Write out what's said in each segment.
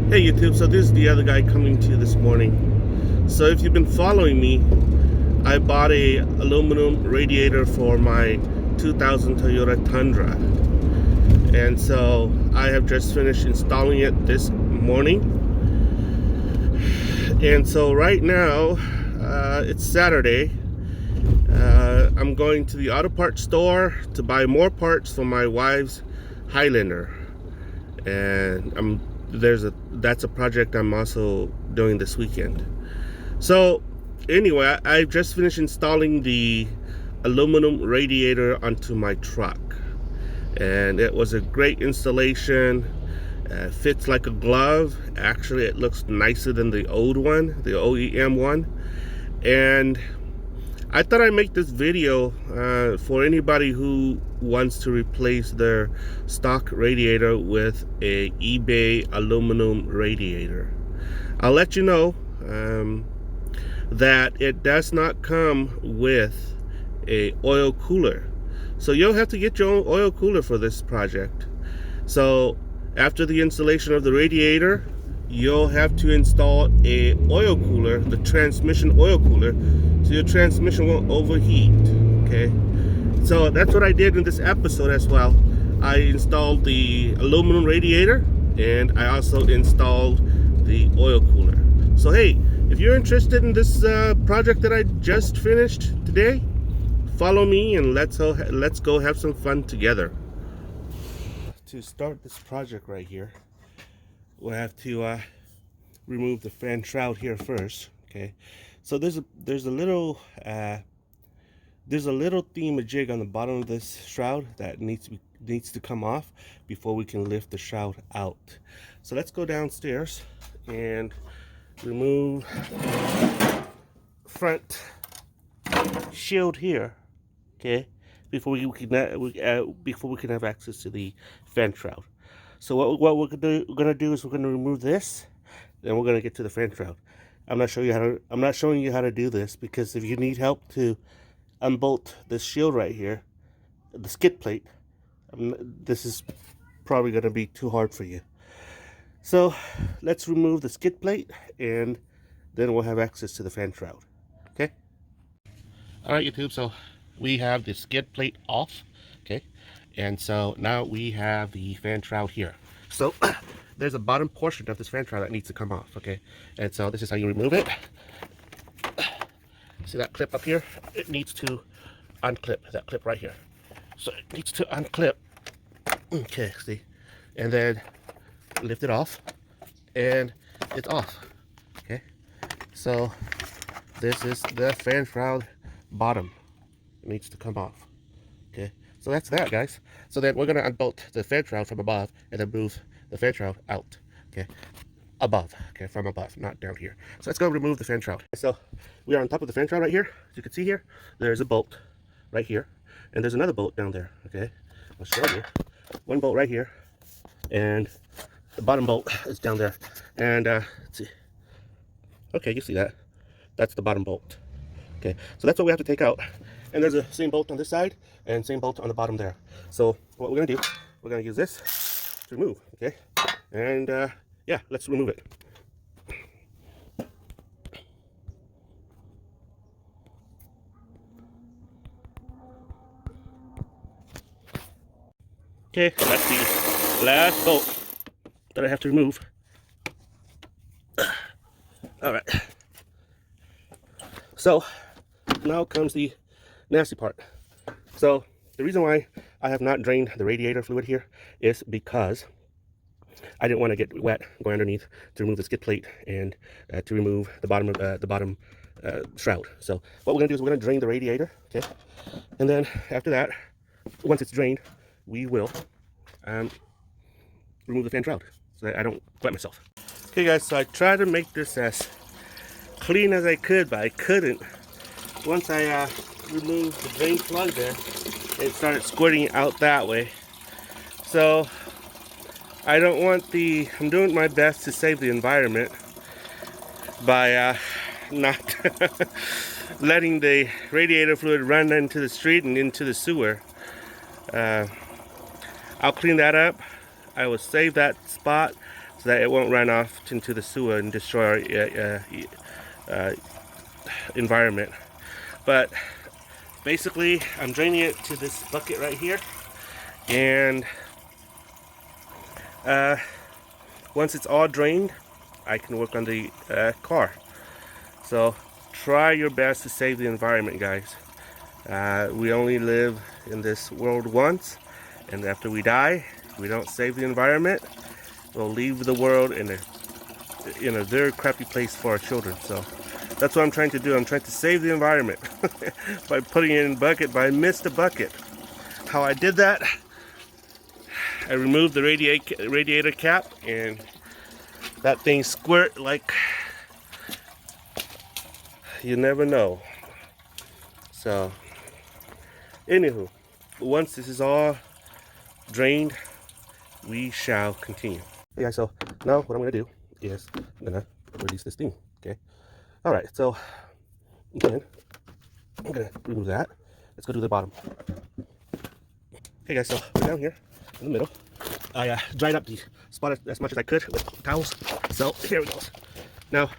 Hey YouTube, so this is the other guy coming to you this morning. So if you've been following me, I bought a aluminum radiator for my 2000 Toyota Tundra. And so I have just finished installing it this morning. And so right now, it's Saturday. I'm going to the auto parts store to buy more parts for my wife's Highlander. And that's a project I'm also doing this weekend. So anyway, I just finished installing the aluminum radiator onto my truck, and it was a great installation. Fits like a glove. Actually, it looks nicer than the old one, the OEM one. And I thought I'd make this video for anybody who wants to replace their stock radiator with a eBay aluminum radiator. I'll let you know that it does not come with a oil cooler. So you'll have to get your own oil cooler for this project. So after the installation of the radiator, you'll have to install a oil cooler, the transmission oil cooler, so your transmission won't overheat. Okay, so that's what I did in this episode as well. I installed the aluminum radiator, and I also installed the oil cooler. So hey, if you're interested in this project that I just finished today, follow me and let's go have some fun together. To start this project right here, we'll have to remove the fan shroud here first. Okay, so there's a little thingamajig on the bottom of this shroud that needs to come off before we can lift the shroud out. So let's go downstairs and remove front shield here. Okay, before we can have access to the fan shroud. So what we're gonna do is we're gonna remove this, then we're gonna get to the fan shroud. I'm not showing you how to do this, because if you need help to unbolt this shield right here, the skid plate, this is probably gonna be too hard for you. So let's remove the skid plate, and then we'll have access to the fan shroud. Okay. All right, YouTube. So we have the skid plate off. Okay. And so now we have the fan shroud here. So there's a bottom portion of this fan shroud that needs to come off. Okay. And so this is how you remove it. See that clip up here? It needs to unclip, that clip right here. So it needs to unclip. Okay, see? And then lift it off, and it's off. Okay. So this is the fan shroud bottom. It needs to come off. Okay. So that's that, guys. So then we're gonna unbolt the fan shroud from above and then move the fan shroud out. Okay, above. Okay, from above, not down here. So let's go remove the fan shroud. So we are on top of the fan shroud right here. As you can see here, there's a bolt right here, and there's another bolt down there. Okay, I'll show you. One bolt right here, and the bottom bolt is down there. And let's see. Okay, you see that? That's the bottom bolt. Okay, so that's what we have to take out. And there's a same bolt on this side and same bolt on the bottom there. So what we're gonna do, we're gonna use this to remove. Okay, and yeah, let's remove it. Okay, that's the last bolt that I have to remove. All right. So now comes the nasty part. So the reason why I have not drained the radiator fluid here is because I didn't want to get wet going underneath to remove the skid plate and to remove the bottom of the bottom shroud. So what we're gonna do is we're gonna drain the radiator. Okay, and then after that, once it's drained, we will remove the fan shroud so that I don't wet myself. Okay, guys. So I tried to make this as clean as I could, but I couldn't. Once I removed the drain plug there, it started squirting out that way. So I don't want I'm doing my best to save the environment by not letting the radiator fluid run into the street and into the sewer. I'll clean that up. I will save that spot so that it won't run off into the sewer and destroy our environment. But basically, I'm draining it to this bucket right here, and once it's all drained, I can work on the car. So try your best to save the environment, guys. We only live in this world once, and after we die, we don't save the environment, we'll leave the world in a very crappy place for our children. So that's what I'm trying to do. I'm trying to save the environment by putting it in a bucket, but I missed a bucket. How I did that, I removed the radiator cap, and that thing squirt like you never know. So anywho, once this is all drained, we shall continue. Okay guys, so now what I'm gonna do is I'm gonna release this thing. Okay, all right, so again, I'm gonna remove that. Let's go to the bottom. Okay guys, so we're down here in the middle. I dried up the spot as much as I could with towels. So here we go. Now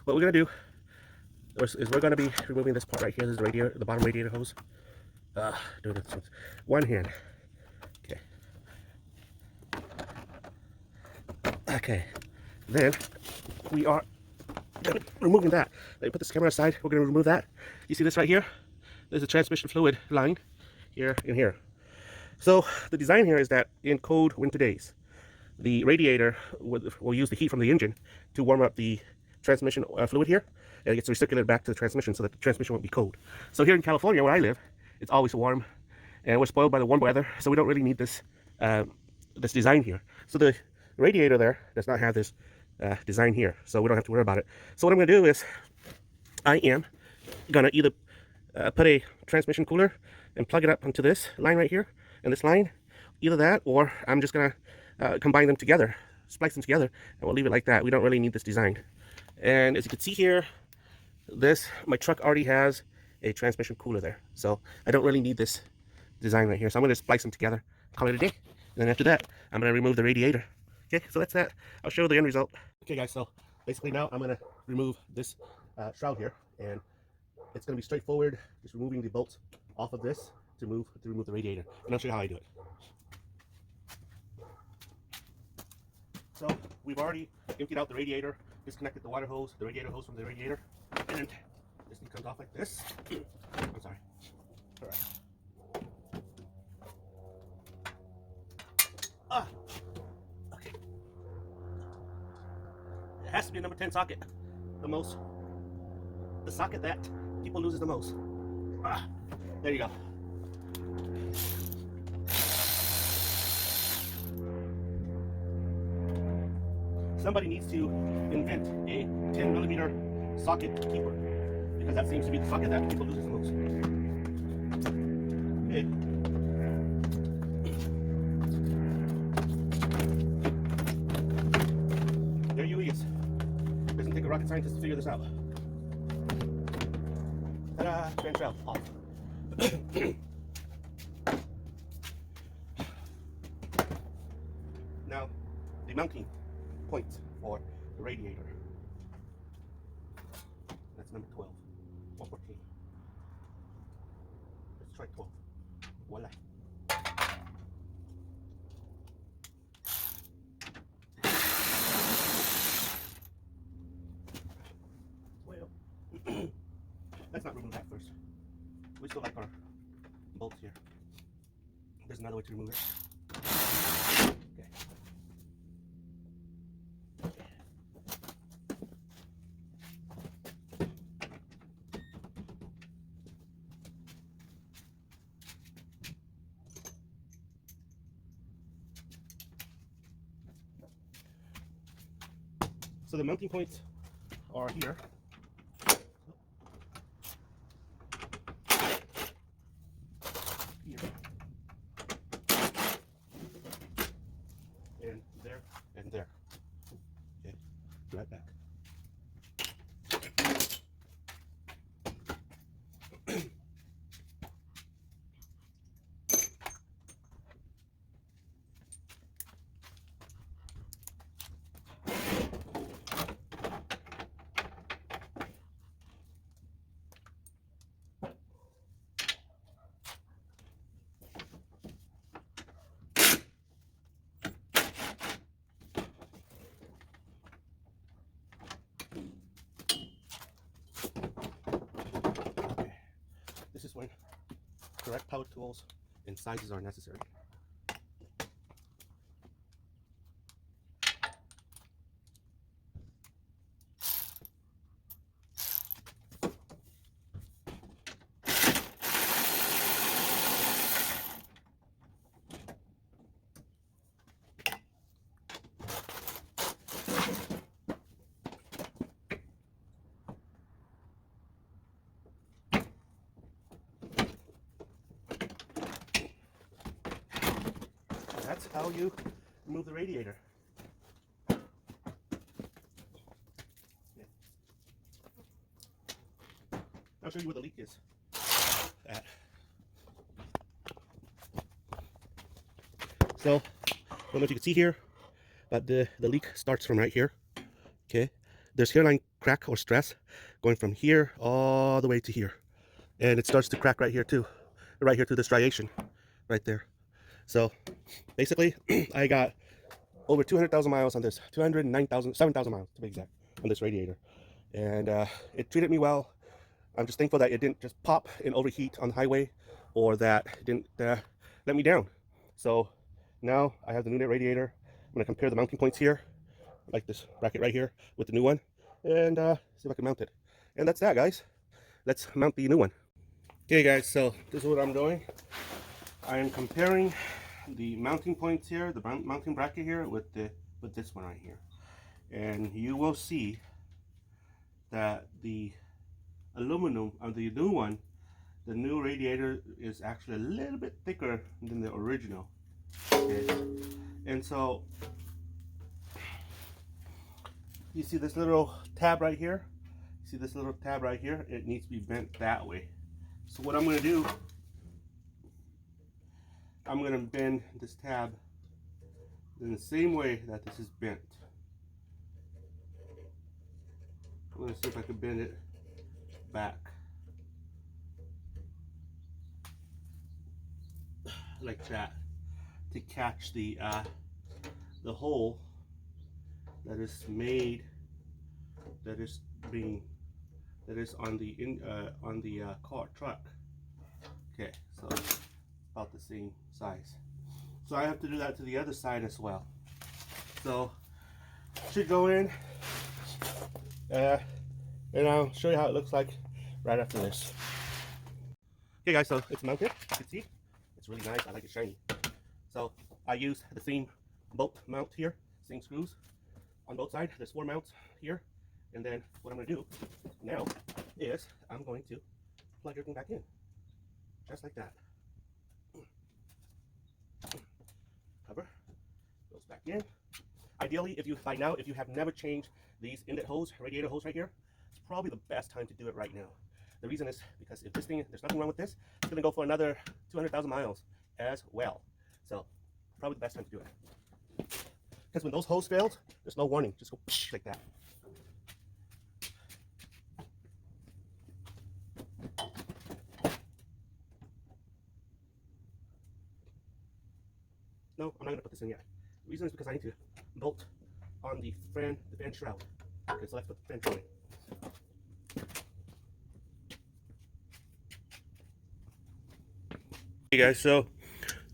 what we're gonna do is we're gonna be removing this part right here. This is the radiator, the bottom radiator hose. Doing it with one hand. Okay. Okay. Then we are removing that. Let me put this camera aside. We're gonna remove that. You see this right here? There's a transmission fluid line here and here. So the design here is that in cold winter days, the radiator will use the heat from the engine to warm up the transmission fluid here, and it gets recirculated back to the transmission so that the transmission won't be cold. So here in California, where I live, it's always warm, and we're spoiled by the warm weather, so we don't really need this this design here. So the radiator there does not have this design here, so we don't have to worry about it. So what I'm going to do is I am going to either put a transmission cooler and plug it up onto this line right here and this line, either that, or I'm just going to combine them together, splice them together, and we'll leave it like that. We don't really need this design. And as you can see here, my truck already has a transmission cooler there, so I don't really need this design right here. So I'm going to splice them together, call it a day, and then after that I'm going to remove the radiator. Okay, so that's that. I'll show the end result. Okay guys, so basically now I'm going to remove this shroud here, and it's going to be straightforward, just removing the bolts off of this to remove the radiator, and I'll show you how I do it. So we've already emptied out the radiator, disconnected the water hose, the radiator hose from the radiator, and this thing comes off like this. I'm sorry. All right. Okay. It has to be a number 10 socket. The socket that people lose the most. There you go. Somebody needs to invent a 10mm socket keeper, because that seems to be the socket that people lose the most. Okay. There you is. Doesn't take a rocket scientist to figure this out. Ta-da! Grand shroud off. Now, the mounting point for the radiator. That's number 12 or 14. Let's try 12. Voila. Well, let's not remove that first. We still like our bolts here. There's another way to remove it. Okay. So the mounting points are here. Here. And there and there. Okay, right back. correct power tools and sizes are necessary. That's how you remove the radiator. I'll show you where the leak is at. So, I don't know if you can see here, but the leak starts from right here. Okay, there's hairline crack or stress going from here all the way to here, and it starts to crack right here too, right here to this striation, right there. So, basically, I got over 200,000 miles on this, 7,000 miles to be exact, on this radiator, and it treated me well. I'm just thankful that it didn't just pop and overheat on the highway, or that it didn't let me down. So now I have the new net radiator. I'm gonna compare the mounting points here, like this bracket right here, with the new one, and see if I can mount it. And that's that, guys. Let's mount the new one. Okay, guys. So this is what I'm doing. I am comparing the mounting points here, the mounting bracket here, with this one right here, and you will see that the aluminum on the new one, the new radiator is actually a little bit thicker than the original. Okay, and so you see this little tab right here. See this little tab right here? It needs to be bent that way. So what I'm going to do, I'm going to bend this tab in the same way that this is bent. I'm going to see if I can bend it back like that to catch the hole that is made, that is on the truck. Okay, so it's about the same size. So I have to do that to the other side as well. So should go in, and I'll show you how it looks like right after this. Okay, guys, so it's mounted. You can see it's really nice. I like it shiny. So I use the same bolt mount here, same screws on both sides. There's 4 mounts here, and then what I'm going to do now is I'm going to plug everything back in, just like that. Cover goes back in. Ideally, if you have never changed these inlet hose, radiator hose right here, it's probably the best time to do it right now. The reason is because if there's nothing wrong with this, it's going to go for another 200,000 miles as well. So probably the best time to do it. Because when those hose failed, there's no warning. Just go like that. No, I'm not going to put this in yet. The reason is because I need to bolt on the fan shroud. Okay, so let's put the fan shroud in. Hey guys, so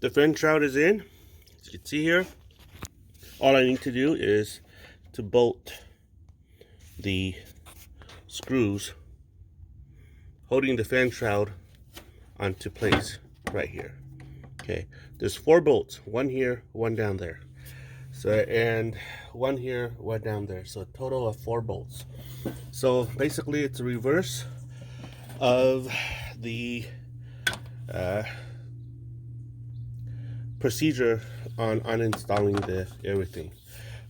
the fan shroud is in. As you can see here, all I need to do is to bolt the screws holding the fan shroud onto place right here. Okay, there's 4 bolts, 1 here, 1 down there. So, and 1 here, 1 down there. So a total of 4 bolts. So basically it's a reverse of the procedure on uninstalling everything.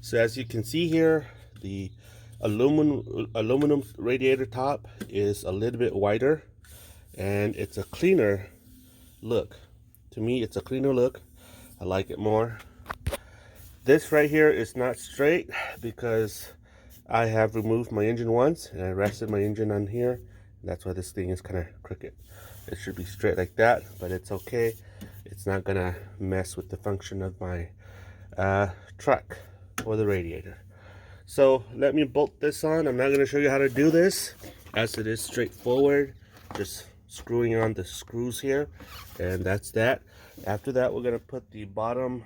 So as you can see here, the aluminum radiator top is a little bit wider, and it's a cleaner look. To me, it's a cleaner look. I like it more. This right here is not straight because I have removed my engine once and I rested my engine on here. That's why this thing is kind of crooked. It should be straight like that, but it's okay. It's not gonna mess with the function of my truck or the radiator. So let me bolt this on. I'm not gonna show you how to do this as it is straightforward. Just screwing on the screws here, and that's that. After that, we're gonna put the bottom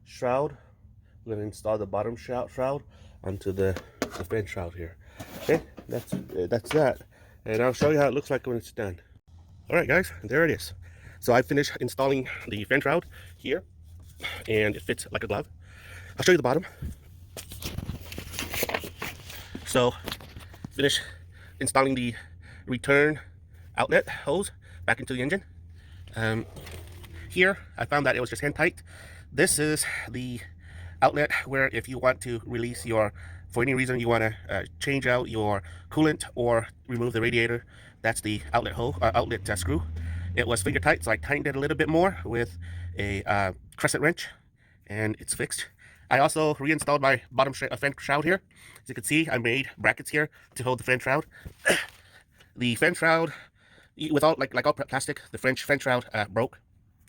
shroud. We're gonna install the bottom shroud onto the fan shroud here. Okay, that's that, and I'll show you how it looks like when it's done. All right, guys, there it is. So I finished installing the fan shroud here, and it fits like a glove. I'll show you the bottom. So, finish installing the return outlet hose back into the engine. Here, I found that it was just hand tight. This is the outlet where if you want to release for any reason you want to change out your coolant or remove the radiator, that's the outlet screw. It was finger tight, so I tightened it a little bit more with a crescent wrench, and it's fixed. I also reinstalled my bottom fan shroud here. As you can see, I made brackets here to hold the fan shroud. The fan shroud, without like all plastic, the fan shroud broke,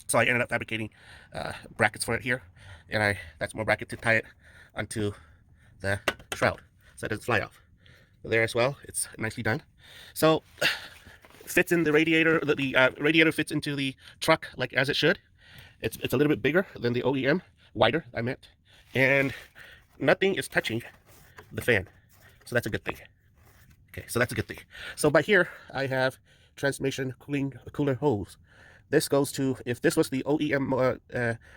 so I ended up fabricating brackets for it here, and that's more bracket to tie it onto the shroud so it doesn't fly off. There as well, it's nicely done. So fits in the radiator. The radiator fits into the truck like as it should. It's a little bit bigger than the OEM, wider I meant, and nothing is touching the fan, so that's a good thing. Okay, so that's a good thing. So by here I have transmission cooler hose. This goes to, if this was the OEM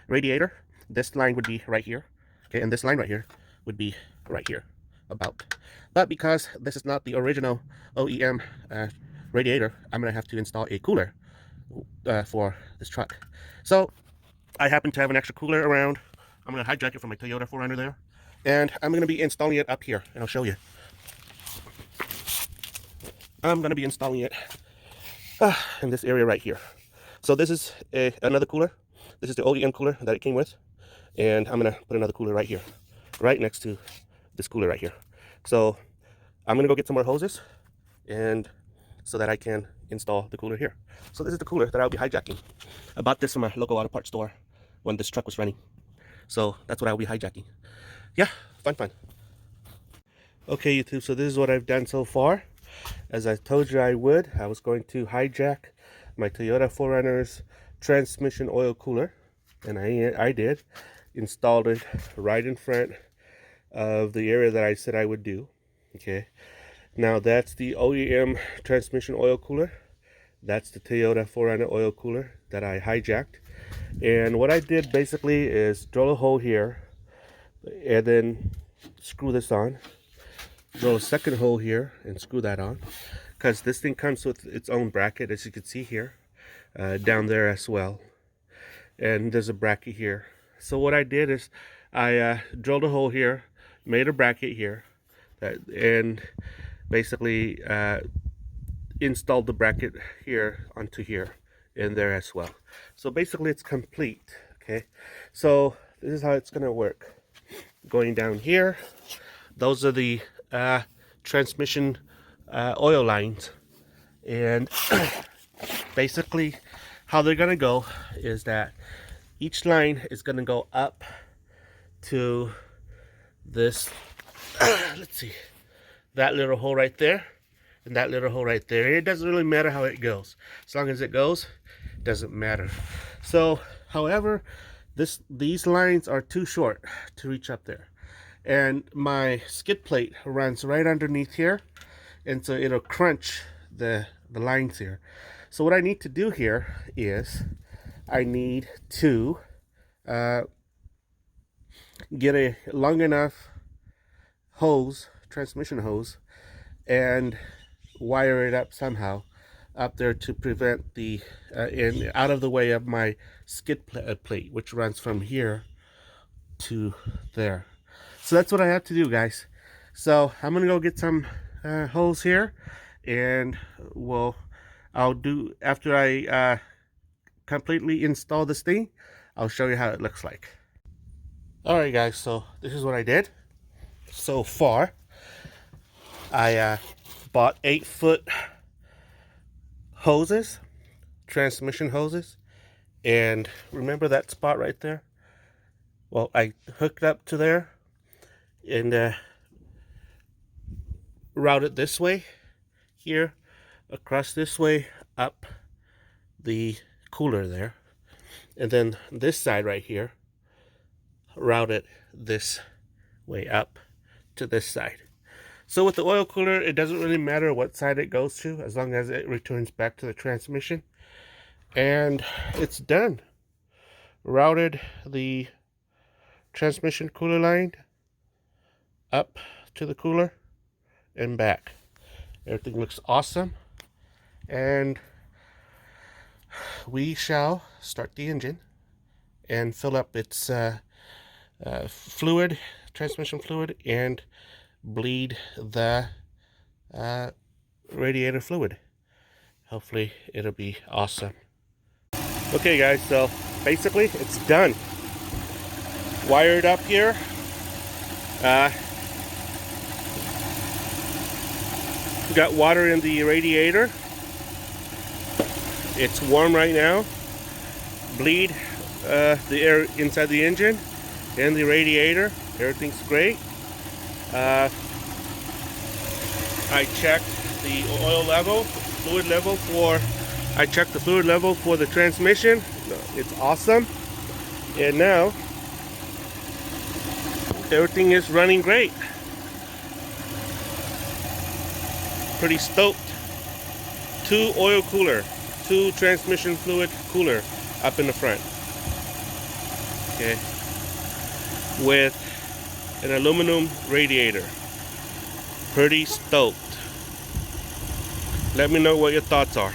radiator, this line would be right here. Okay, and this line right here would be right here about. But because this is not the original OEM radiator, I'm gonna have to install a cooler for this truck. So I happen to have an extra cooler around. I'm gonna hijack it from my Toyota 4Runner there, and I'm gonna be installing it up here, and I'll show you. I'm gonna be installing it in this area right here. So this is another cooler. This is the OEM cooler that it came with, and I'm gonna put another cooler right here, right next to this cooler right here. So I'm gonna go get some more hoses, and so that I can install the cooler here. So this is the cooler that I'll be hijacking. I bought this from a local auto parts store when this truck was running. So that's what I'll be hijacking. Yeah, fun. Okay, YouTube, so this is what I've done so far. As I told you I would, I was going to hijack my Toyota 4Runner's transmission oil cooler, and I did. Installed it right in front of the area that I said I would do. Okay, now that's the OEM transmission oil cooler. That's the Toyota 4Runner oil cooler that I hijacked. And what I did basically is drill a hole here, and then screw this on. Drill a second hole here and screw that on, because this thing comes with its own bracket, as you can see here, down there as well, and there's a bracket here. So what I did is I drilled a hole here, made a bracket here, and basically installed the bracket here onto here and there as well. So basically it's complete. Okay, so this is how it's gonna work. Going down here, those are the transmission oil lines, and basically how they're gonna go is that each line is gonna go up to this let's see, that little hole right there and that little hole right there. It doesn't really matter how it goes, as long as it goes, it doesn't matter. So however, these lines are too short to reach up there, and my skid plate runs right underneath here, and so it'll crunch the lines here. So what I need to do here is I need to get a long enough hose, transmission hose, and wire it up somehow up there to prevent the out of the way of my skid plate, which runs from here to there. So that's what I have to do, guys. So I'm gonna go get some hose here, and I'll do, after I completely install this thing, I'll show you how it looks like. Alright guys, so this is what I did so far. I bought 8-foot hoses, transmission hoses, and remember that spot right there? Well, I hooked up to there and routed this way, here, across this way, up the cooler there, and then this side right here routed this way up to this side. So with the oil cooler, it doesn't really matter what side it goes to as long as it returns back to the transmission. And it's done. Routed the transmission cooler line up to the cooler and back. Everything looks awesome, and we shall start the engine and fill up its fluid, transmission fluid, and bleed the radiator fluid. Hopefully it'll be awesome. Okay guys, so basically it's done. Wired up here. Got water in the radiator. It's warm right now. Bleed the air inside the engine and the radiator. Everything's great. I checked the oil level, fluid level for. I checked the fluid level for the transmission. It's awesome. And now everything is running great. Pretty stoked. 2 oil cooler, 2 transmission fluid cooler up in the front. Okay. With an aluminum radiator. Pretty stoked. Let me know what your thoughts are.